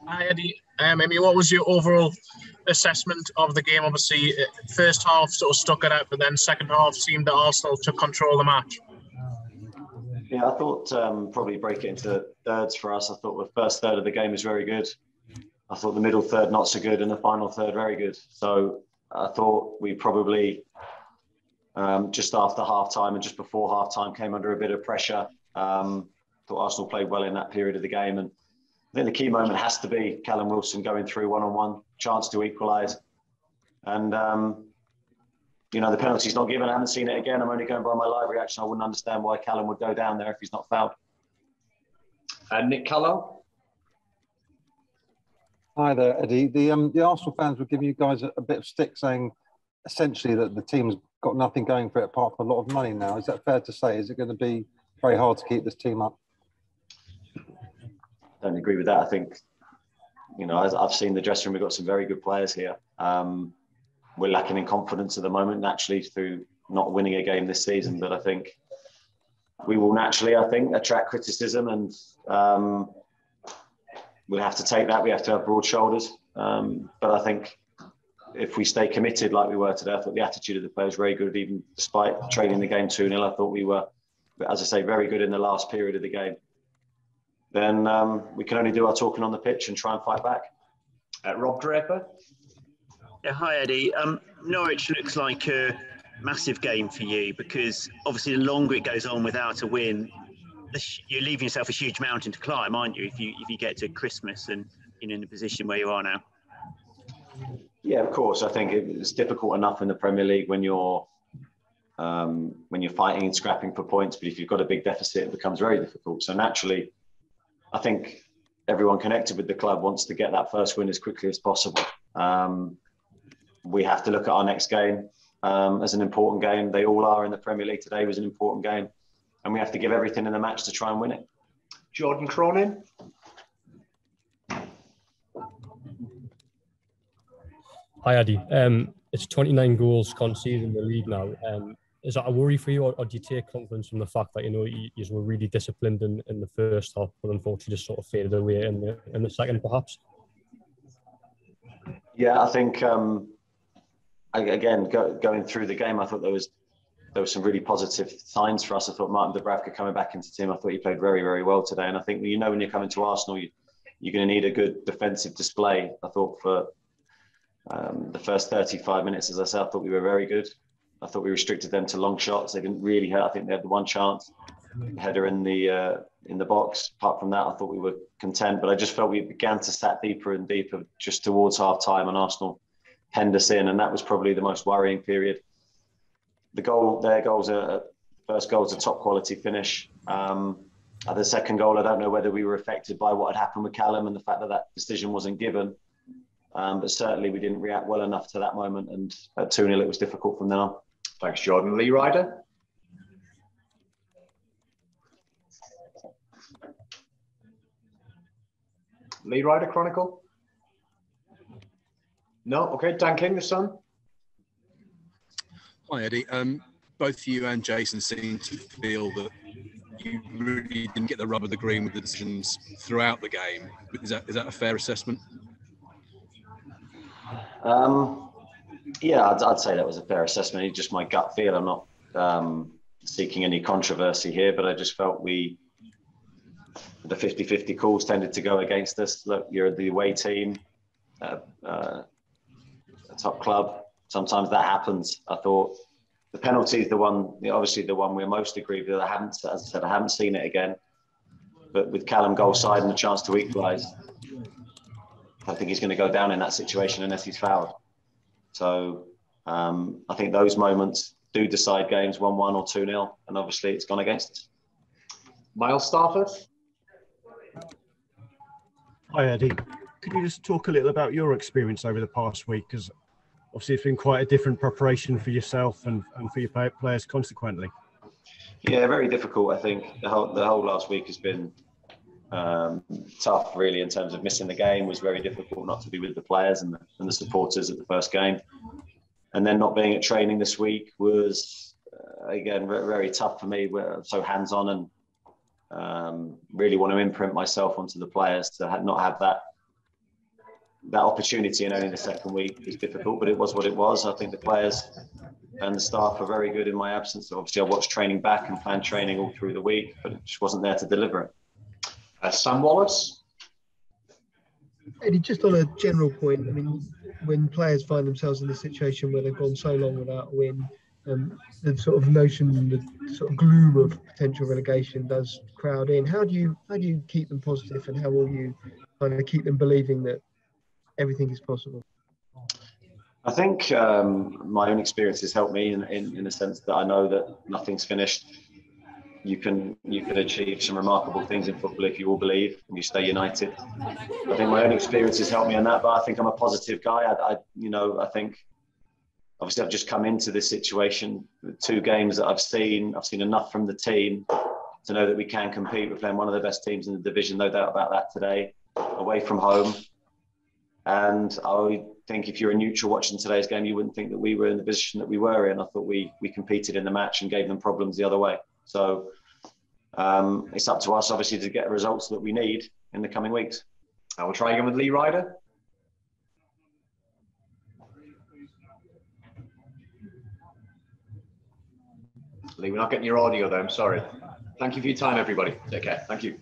Hi, Eddie. What was your overall assessment of the game? Obviously, first half sort of stuck it out, but then second half seemed that Arsenal took control of the match. Yeah, I thought probably break it into thirds for us. I thought the first third of the game was very good. I thought the middle third not so good, and the final third very good. So I thought we probably just after half time and just before half time came under a bit of pressure. Thought Arsenal played well in that period of the game, and I think the key moment has to be Callum Wilson going through one-on-one, chance to equalise. And, the penalty's not given. I haven't seen it again. I'm only going by my live reaction. I wouldn't understand why Callum would go down there if he's not fouled. Nick Cullo? Hi there, Eddie. The Arsenal fans were giving you guys a bit of stick, saying essentially that the team's got nothing going for it apart from a lot of money now. Is that fair to say? Is it going to be very hard to keep this team up? I don't agree with that. I think, as I've seen the dressing room, we've got some very good players here. We're lacking in confidence at the moment, naturally, through not winning a game this season. But I think we will naturally, attract criticism, and we'll have to take that. We have to have broad shoulders. But I think if we stay committed like we were today, I thought the attitude of the players was very good, even despite trailing the game 2-0. I thought we were, as I say, very good in the last period of the game. Then we can only do our talking on the pitch and try and fight back. Rob Draper? Yeah, hi, Eddie. Norwich looks like a massive game for you because obviously the longer it goes on without a win, you're leaving yourself a huge mountain to climb, aren't you, if you get to Christmas and in the position where you are now? Yeah, of course. I think it's difficult enough in the Premier League when you're fighting and scrapping for points, but if you've got a big deficit, it becomes very difficult. So naturally, I think everyone connected with the club wants to get that first win as quickly as possible. We have to look at our next game as an important game. They all are in the Premier League. Today was an important game, and we have to give everything in the match to try and win it. Jordan Cronin? Hi, Eddie. It's 29 goals conceded in the league now. Is that a worry for you, or do you take confidence from the fact that you were really disciplined in the first half, but unfortunately just sort of faded away in the second, perhaps? Yeah, I think going through the game, I thought there was some really positive signs for us. I thought Martin Dubravka coming back into the team, I thought he played very, very well today. And I think when you're coming to Arsenal, you're going to need a good defensive display. I thought for the first 35 minutes, as I said, I thought we were very good. I thought we restricted them to long shots. They didn't really hurt. I think they had the one chance, header in the box. Apart from that, I thought we were content. But I just felt we began to sat deeper and deeper just towards half time, and Arsenal penned us in, and that was probably the most worrying period. Their goals are first goal's a top quality finish. The second goal, I don't know whether we were affected by what had happened with Callum and the fact that decision wasn't given. But certainly we didn't react well enough to that moment, and at 2-0 it was difficult from then on. Thanks, Jordan. Lee Ryder? Lee Ryder Chronicle? No? Okay, Dan King, the Sun? Hi, Eddie. Both you and Jason seem to feel that you really didn't get the rub of the green with the decisions throughout the game. Is that a fair assessment? Yeah, I'd say that was a fair assessment. It's just my gut feel. I'm not seeking any controversy here, but I just felt the 50-50 calls tended to go against us. Look, you're the away team, a top club. Sometimes that happens. I thought the penalty is obviously the one we're most aggrieved with. As I said, I haven't seen it again. But with Callum goal side and a chance to equalise, I think he's going to go down in that situation unless he's fouled. So I think those moments do decide games 1-1 or 2-0, and obviously it's gone against us. Miles Stafford? Hi, Eddie. Could you just talk a little about your experience over the past week? Because obviously it's been quite a different preparation for yourself and for your players consequently. Yeah, very difficult. I think the whole last week has been tough, really, in terms of missing the game. Was very difficult not to be with the players and the supporters at the first game. And then not being at training this week was, again, very, very tough for me. We're so hands-on and really want to imprint myself onto the players to not have that that opportunity, and only the second week was difficult, but it was what it was. I think the players and the staff are very good in my absence. Obviously, I watched training back and planned training all through the week, but it just wasn't there to deliver it. Sam Wallace. Eddie, just on a general point, I mean, when players find themselves in this situation where they've gone so long without a win, the sort of notion, the sort of gloom of potential relegation does crowd in. How do you keep them positive, and how will you kind of keep them believing that everything is possible? I think my own experiences helped me in the sense that I know that nothing's finished. You can achieve some remarkable things in football if you all believe and you stay united. I think my own experiences helped me on that, but I think I'm a positive guy. I think obviously I've just come into this situation. The 2 games that I've seen enough from the team to know that we can compete. We're playing one of the best teams in the division, no doubt about that today, away from home. And I think if you're a neutral watching today's game, you wouldn't think that we were in the position that we were in. I thought we competed in the match and gave them problems the other way. So it's up to us, obviously, to get the results that we need in the coming weeks. I will try again with Lee Ryder. Lee, we're not getting your audio though, I'm sorry. Thank you for your time, everybody. Take care. Thank you.